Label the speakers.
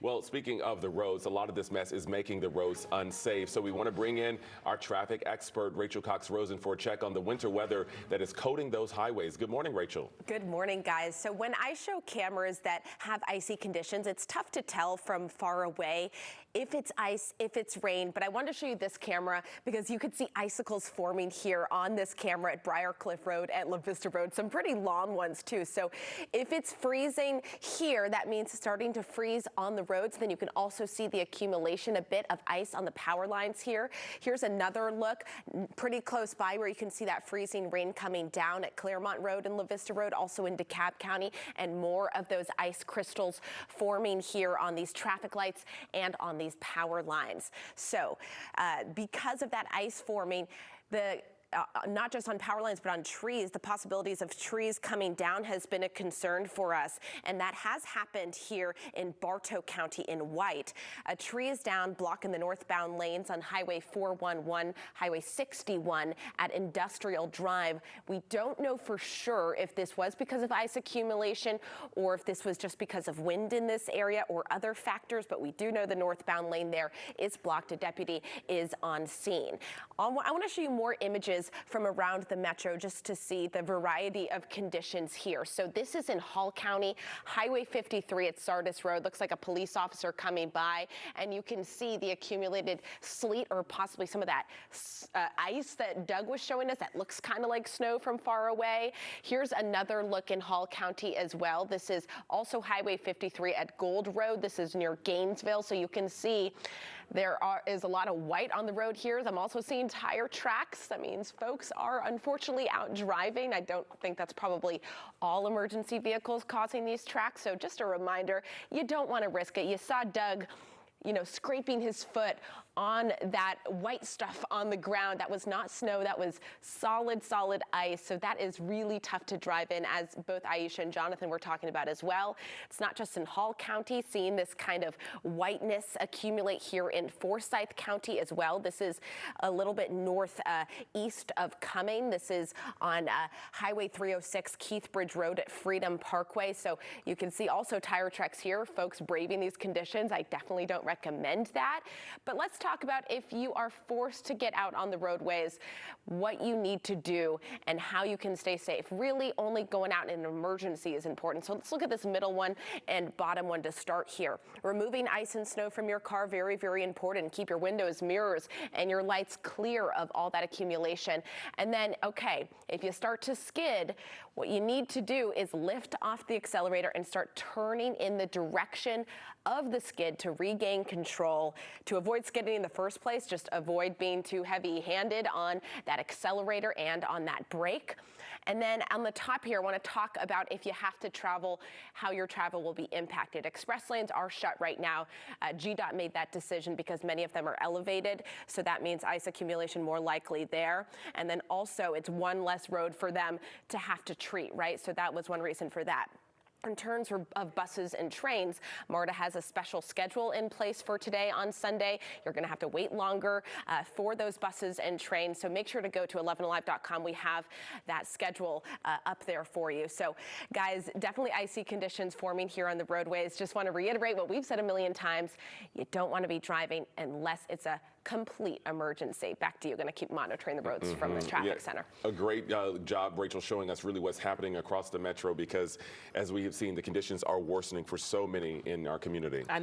Speaker 1: Well, speaking of the roads, a lot of this mess is making the roads unsafe. So we want to bring in our traffic expert, Rachel Cox-Rosen, for a check on the winter weather that is coating those highways. Good morning, Rachel.
Speaker 2: Good morning, guys. So when I show cameras that have icy conditions, it's tough to tell from far away if it's ice, if it's rain, but I wanted to show you this camera because you could see icicles forming here on this camera at Briarcliff Road and La Vista Road, some pretty long ones too. So if it's freezing here, that means it's starting to freeze on the roads. Then you can also see the accumulation, a bit of ice on the power lines here. Here's another look pretty close by where you can see that freezing rain coming down at Claremont Road and La Vista Road, also in DeKalb County, and more of those ice crystals forming here on these traffic lights and on these power lines. So because of that ice forming, not just on power lines, but on trees, the possibilities of trees coming down has been a concern for us. And that has happened here in Bartow County in White. A tree is down, blocking the northbound lanes on Highway 411, Highway 61 at Industrial Drive. We don't know for sure if this was because of ice accumulation or if this was just because of wind in this area or other factors, but we do know the northbound lane there is blocked. A deputy is on scene. I want to show you more images from around the metro just to see the variety of conditions here. So this is in Hall County, Highway 53 at Sardis Road. Looks like a police officer coming by, and you can see the accumulated sleet or possibly some of that ice that Doug was showing us that looks kind of like snow from far away. Here's another look in Hall County as well. This is also Highway 53 at Gold Road. This is near Gainesville, so you can see there is a lot of white on the road here. I'm also seeing tire tracks. That means folks are unfortunately out driving. I don't think that's probably all emergency vehicles causing these tracks. So just a reminder, you don't want to risk it. You saw Doug, scraping his foot on that white stuff on the ground. That was not snow, that was solid ice. So that is really tough to drive in, as both Aisha and Jonathan were talking about as well. It's not just in Hall County, seeing this kind of whiteness accumulate here in Forsyth County as well. This is a little bit northeast of Cumming. This is on Highway 306, Keithbridge Road at Freedom Parkway. So you can see also tire tracks here, folks braving these conditions. I definitely don't recommend that. But let's talk about, if you are forced to get out on the roadways, what you need to do and how you can stay safe. Really only going out in an emergency is important. So let's look at this middle one and bottom one to start here. Removing ice and snow from your car, very, very important. Keep your windows, mirrors, and your lights clear of all that accumulation. And then, okay, if you start to skid, what you need to do is lift off the accelerator and start turning in the direction of the skid to regain control. To avoid skidding in the first place, just avoid being too heavy-handed on that accelerator and on that brake. And then on the top here, I want to talk about if you have to travel, how your travel will be impacted. Express lanes are shut right now. GDOT made that decision because many of them are elevated, so that means ice accumulation more likely there. And then also it's one less road for them to have to treat, right? So that was one reason for that. In terms of buses and trains, MARTA has a special schedule in place for today on Sunday. You're going to have to wait longer for those buses and trains, so make sure to go to 11alive.com. We have that schedule up there for you. So, guys, definitely icy conditions forming here on the roadways. Just want to reiterate what we've said a million times. You don't want to be driving unless it's a complete emergency. Back to you. Going to keep monitoring the roads from the traffic center.
Speaker 1: A great job, Rachel, showing us really what's happening across the metro, because as we have seen, the conditions are worsening for so many in our community.
Speaker 2: I know.